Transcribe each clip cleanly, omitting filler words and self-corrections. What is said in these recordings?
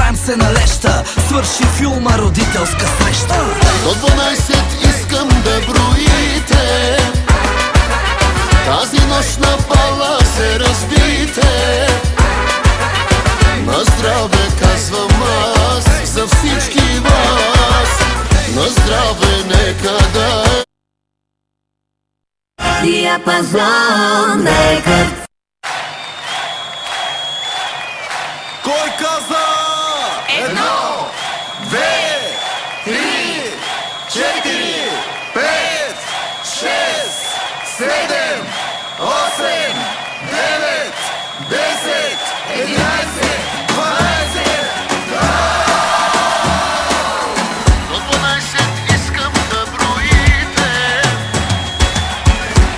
правим се на леща. Свърши филма родителска среща. До 12 искам да броите, тази нощ на бала се разбийте. На здраве казвам аз за всички вас, на здраве нека да е диапазон, нека. Кой каза? 1, 2, 3, 4, 5, 6, 7, 8, 9, 10, 11, 12. До 12 искам да броите,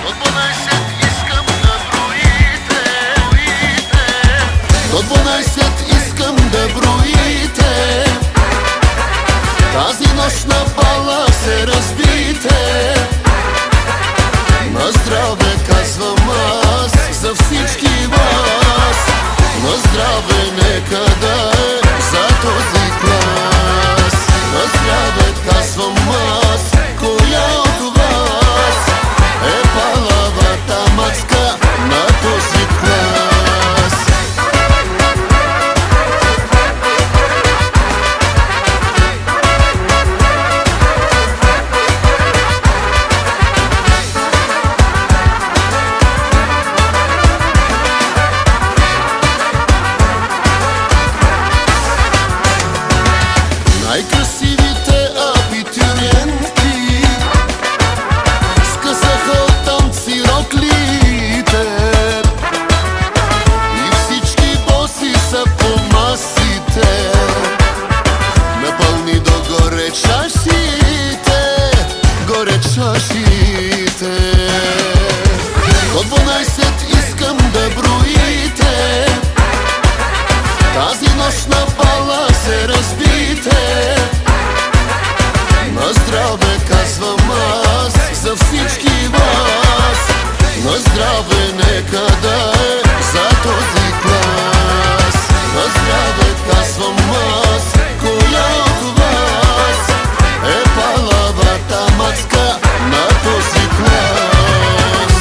до 12 искам да броите, до 12 искам да броите, тази нощ на бала се разбийте. На здраве казвам аз за всички вас, на здраве нека да е за този клас. На здраве казвам аз, коя от вас е палавата мацка на този клас. Най-красивите абитуриентки скъсаха от танци роклите и всички боси са по масите, напълни догоре чашите, горе чашите. До 12 искам да броите, тази нощ на бала се разбийте. На здраве казвам аз за всички вас, на здраве нека да е за този клас. На здраве казвам аз, коя от вас е палавата мацка на този клас.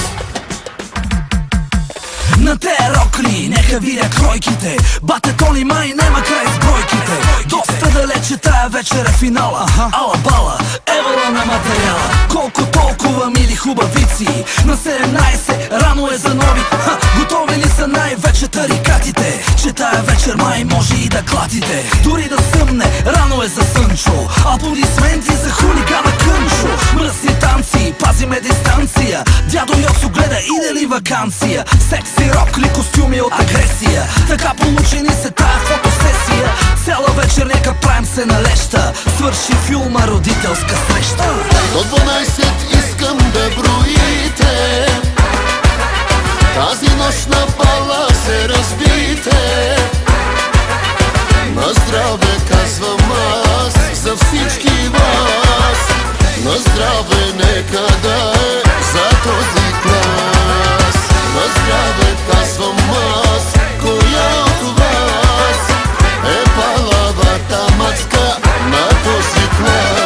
На те рокли нека видя кройките, бате Тони май нема край с бройките. Доста далече тая вечер е финала, ала бала, евала на материала. Колко толкова мили хубавици, на 17 рано е за нови. Готови ли са най-вече тарикатите, че тая вечер май може и да клатите. Дори да съмне, рано е за Сънчо, аплодисменти за хулигана Кънчо. Мръсни танци, пазиме дистанция, дядо Йосо гледа иде ли вакансия. Секси рокли, костюми от агресия, така получени се тая фотосесия. Цяла вечер нека правим се на леща, свърши филма родителска среща. До 12 искам да броите, тази нощ на бала се разбийте. На здраве казвам аз за всички вас, на здраве нека да е за този клас. На здраве казвам аз, коя от вас е палавата мацка на този клас.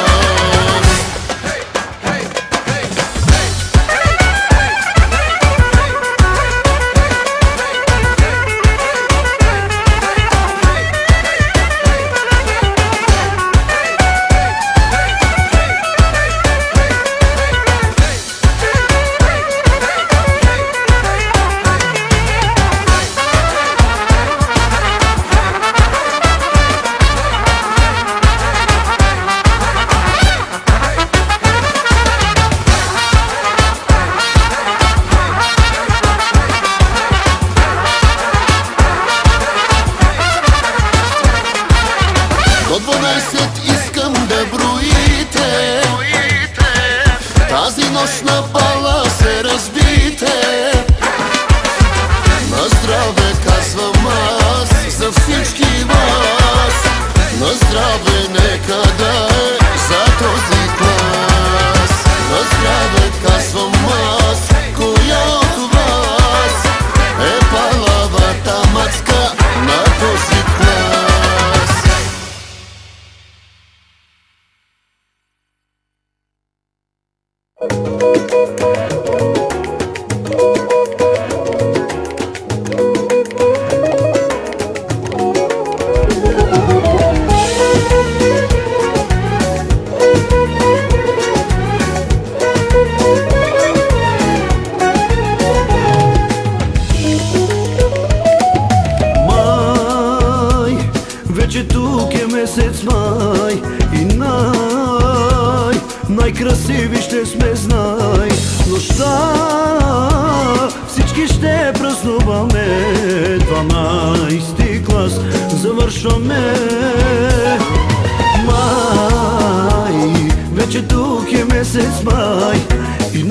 Вече тук е месец май и най-красиви ще сме, знай. Нощта всички ще празнуваме, 12 клас завършваме. Май, вече тук е месец май и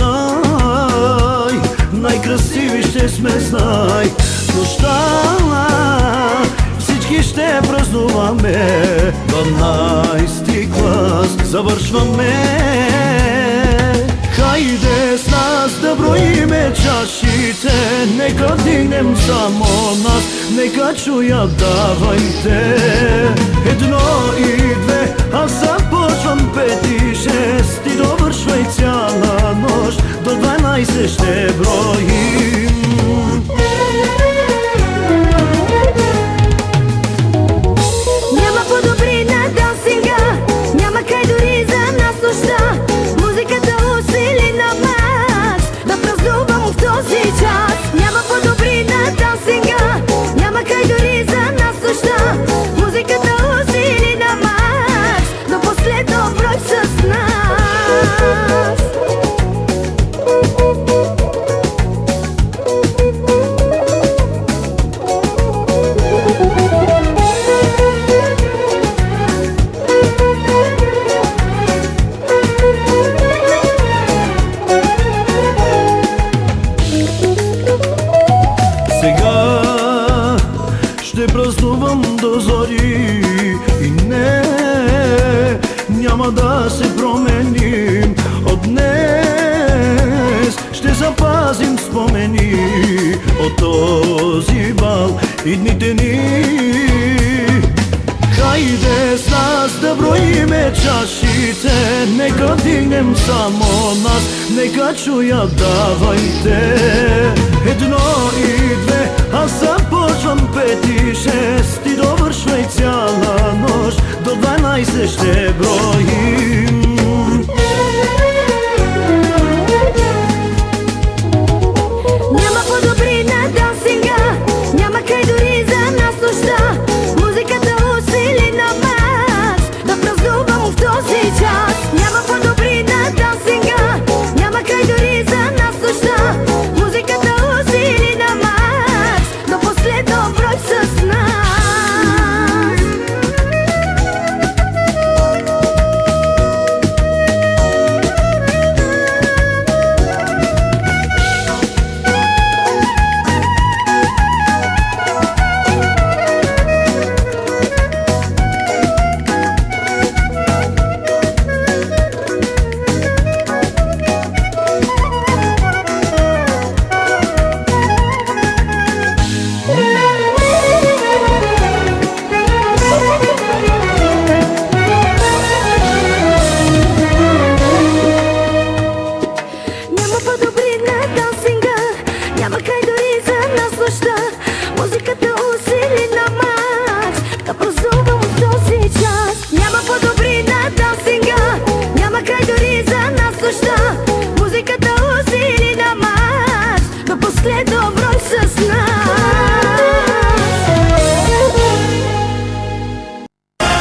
най-красиви ще сме, знай. Нощта всички ще празнуваме, 12 клас завършваме. Хайде с нас да броиме чашите, нека дигнем само нас, нека чуят, давайте. 1 и 2, аз започвам 5 и 6, и довършвай цяла нощ, до 12 ще броим. Няма по-добри на дансинга, няма край дори за нас нощта. Музиката усили на макс, да празнувам в този час. Няма по-добри на дансинга, няма край дори за нас нощта. Музиката усили на макс, до последно брой с нас. До зори и не, няма да се променим. От днес ще запазим спомени от този бал и дните ни. Хайде с нас да броиме чашите, нека дигнем само нас, нека чуят, давайте. 1 и 2, аз започвам 5 и 6, и довършвай цяла нощ, до 12 ще броим. Няма по-добри на дансинга, няма край дори за нас нощта. Музиката усили на макс, да празнувам в този час. Няма по-добри на дансинга, няма край дори за нас нощта. Музиката усили на макс, до последно брой с нас. Няма по-добри на дансинга, няма край дори за нас нощта. Музиката усили на макс, да празнувам в този час. Няма по-добри на дансинга, няма край дори за нас нощта. Музиката усили на макс, до последно брой с нас.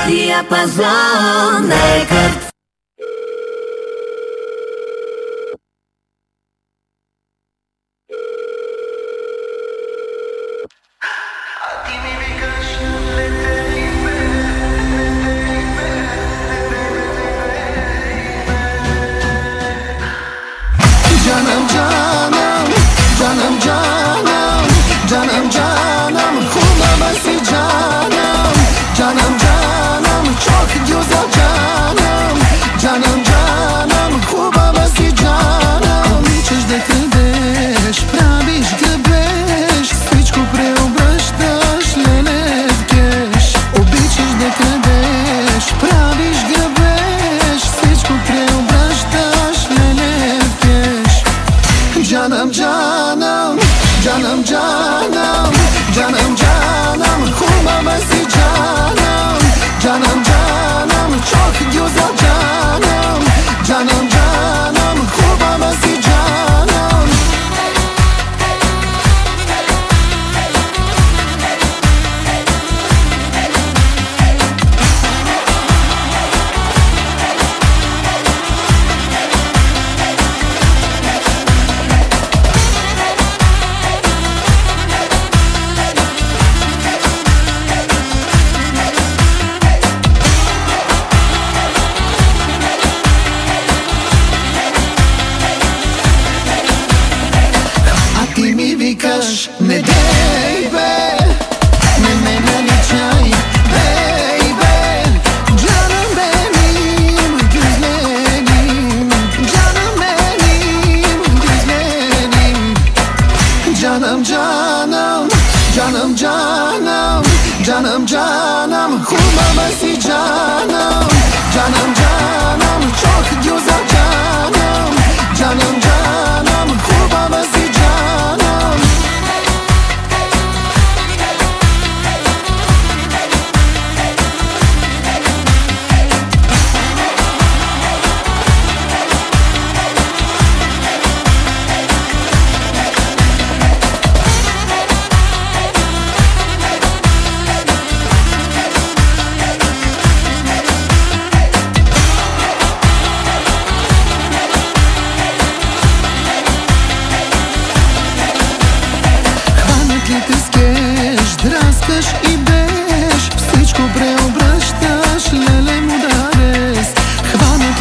Диапазон Рекордс. Canım canım, canım canım, canım canım, kulağıma canım, canım canım, çok güzel canım, canım canım, kulağıma canım. Обичаш да крадеш, правиш грабеж, всичко преобръщаш, леле в кеш. Обичаш да крадеш, правиш грабеж, всичко преобръщаш, леле в кеш. Canım canım, canım canım, canım canım, kulağıma canım, canım canım, çok güzel canım, canım canım, kulağıma canım.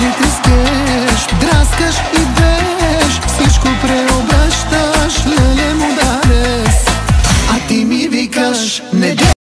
мисли трескаш, драскаш и